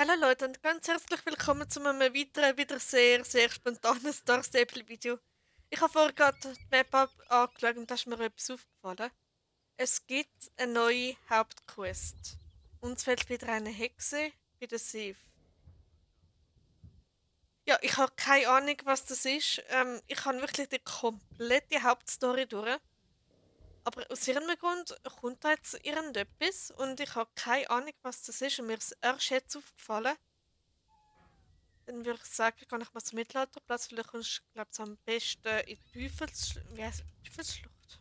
Hallo Leute und ganz herzlich willkommen zu einem weiteren, wieder sehr, sehr spontanen Star Stable Video. Ich habe vorher gerade die Map angeschaut und da ist mir etwas aufgefallen. Es gibt eine neue Hauptquest. Uns fehlt wieder eine Hexe bei der Sif. Ja, ich habe keine Ahnung, was das ist. Ich habe wirklich die komplette Hauptstory durch. Aber aus irgendeinem Grund kommt da jetzt irgendetwas und ich habe keine Ahnung, was das ist und mir ist erst jetzt aufgefallen. Dann würde ich sagen, gehe ich mal zum Mittelalterplatz. Vielleicht kommst du, glaube ich, am besten in die Wie heißt Teufelsschlucht?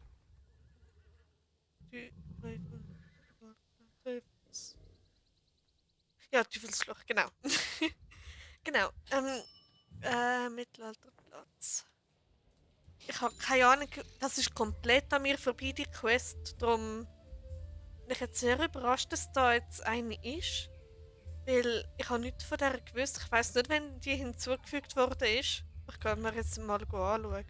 Teufels... Ja, Teufelsschlucht, genau. Genau. Mittelalterplatz. Ich habe keine Ahnung, das ist komplett an mir vorbei, die Quest. Darum bin ich jetzt sehr überrascht, dass da jetzt eine ist. Weil ich habe nichts von der gewusst. Ich weiß nicht, wenn die hinzugefügt worden ist. Ich kann mir jetzt mal anschauen.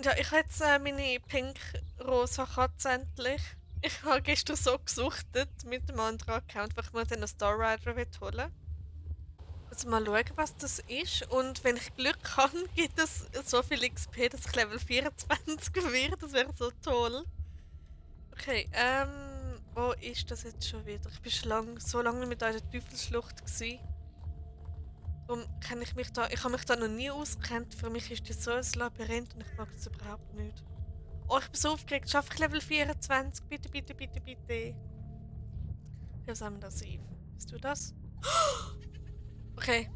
Ja, ich habe jetzt meine pink-rosa Katze endlich. Ich habe gestern so gesuchtet mit dem anderen Account, weil ich mir den Star Rider holen will. Jetzt mal schauen, was das ist. Und wenn ich Glück habe, gibt es so viel XP, dass ich Level 24 werde. Das wäre so toll. Okay, wo ist das jetzt schon wieder? Ich bin schon so lange mit einer Teufelsschlucht gewesen. Darum kenne ich mich da. Ich habe mich da noch nie ausgekannt. Für mich ist das so ein Labyrinth und ich mag das überhaupt nicht. Oh, ich bin so aufgeregt. Schaffe ich Level 24? Bitte, bitte, bitte, bitte. Was haben wir da, Eve? Bist du das? Okay.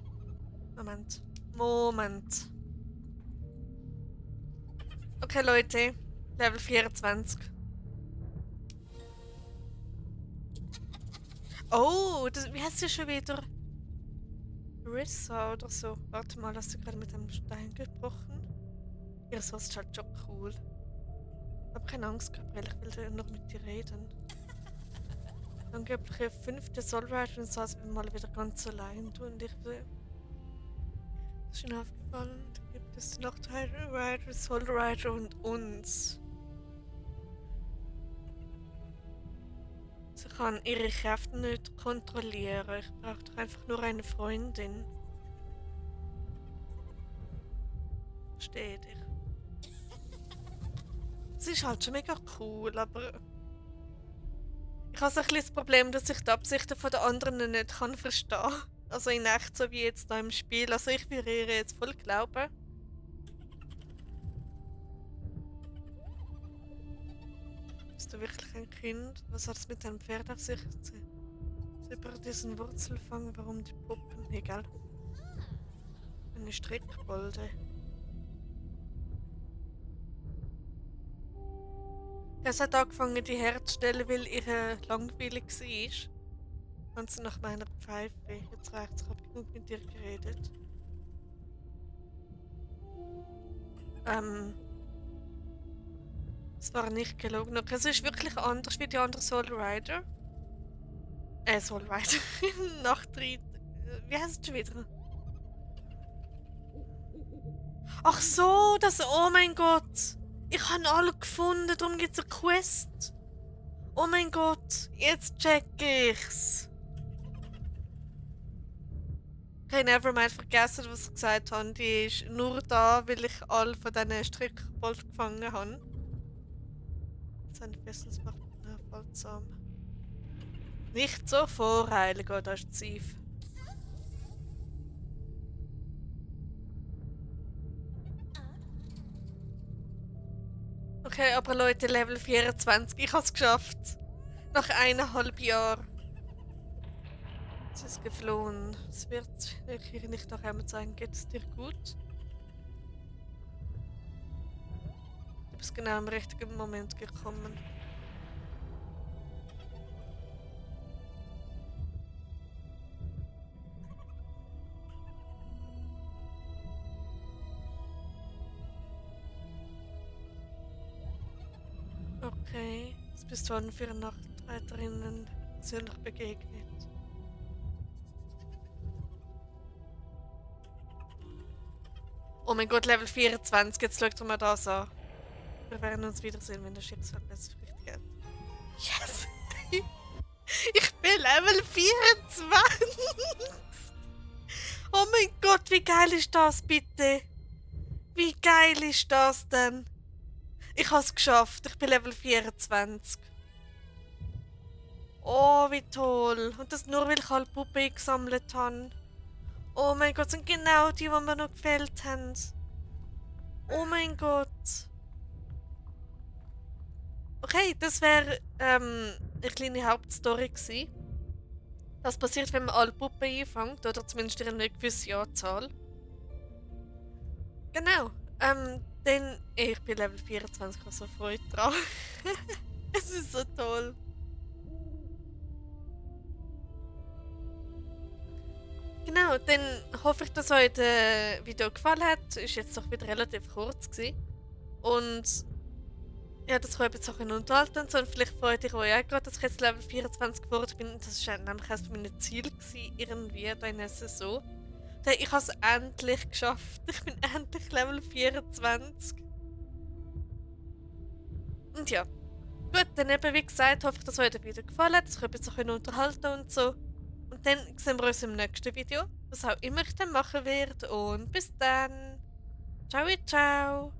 Moment. Moment. Okay, Leute. Level 24. Oh, das, wie heißt sie schon wieder? Rissa oder so. Warte mal, hast du gerade mit einem Stein gebrochen? Ja, so ist halt schon cool. Hab keine Angst, Gabriel, ich will noch mit dir reden. Angeblich 5. Soulrider und saß wir mal wieder ganz allein. Du und ich will. Ist schon aufgefallen, da gibt es noch Rider, Soulrider und uns. Sie kann ihre Kräfte nicht kontrollieren. Ich brauche doch einfach nur eine Freundin. Verstehe dich. Sie ist halt schon mega cool, aber ich habe so ein bisschen das Problem, dass ich die Absichten der anderen nicht verstehen kann. Also in echt, so wie jetzt da im Spiel. Also ich würde ihr jetzt voll glauben. Bist du wirklich ein Kind? Was hat es mit deinem Pferd auf sich? Sie über diesen Wurzelfang, warum die Puppen? Egal. Eine Strickbolde. Es hat angefangen, die herzustellen, weil ihre langweilig war. Ganz nach meiner Pfeife. Jetzt reicht's, ich habe genug mit dir geredet. Es war nicht gelogen. Okay, es ist wirklich anders wie die anderen Soul Rider. Soul Rider. Nachtritt. Wie heißt es schon wieder? Ach so, das. Oh mein Gott. Ich habe alle gefunden, darum gibt es eine Quest. Oh mein Gott, jetzt check ich's. Okay, nevermind, vergessen, was ich gesagt habe. Die ist nur da, weil ich alle von diesen Strickbolt gefangen habe. Seine Wissensmacht unaufhaltsam. Nicht so voreilig, oh, da ist Ziv. Okay, aber Leute, Level 24, ich habe es geschafft. Nach 1,5 Jahren. Sie ist geflohen. Es wird hier nicht noch einmal sagen, geht es dir gut? Du bist genau im richtigen Moment gekommen. Okay, jetzt bist du an 4 Nachtreiterinnen persönlich begegnet. Oh mein Gott, Level 24, jetzt schaut mal das an. Wir werden uns wiedersehen, wenn das Schicksal es richtig geht. Yes! Ich bin Level 24! Oh mein Gott, wie geil ist das bitte? Wie geil ist das denn? Ich habe es geschafft. Ich bin Level 24. Oh, wie toll. Und das nur, weil ich alle Puppen gesammelt habe. Oh mein Gott, sind genau die mir noch gefällt haben. Oh mein Gott. Okay, das wäre eine kleine Hauptstory gewesen. Das passiert, wenn man alle Puppen einfängt, oder zumindest in einer gewissen Anzahl. Genau. Dann, ich bin Level 24, ich habe so Freude dran. Es ist so toll. Genau, dann hoffe ich, dass euch das Video gefallen hat. Ist jetzt doch wieder relativ kurz gewesen. Und ja, das kann ich jetzt auch unterhalten und so. Und vielleicht freut ihr euch auch gerade, dass ich jetzt Level 24 geworden bin. Das war nämlich eines meiner Ziele gewesen, irgendwie da in der Saison. Ich habe es endlich geschafft. Ich bin endlich Level 24. Und ja. Gut, dann eben wie gesagt, hoffe ich, dass euch das Video gefallen hat, dass ich euch jetzt auch unterhalten und so. Und dann sehen wir uns im nächsten Video, was auch immer ich dann machen werde. Und bis dann. Ciao, ciao.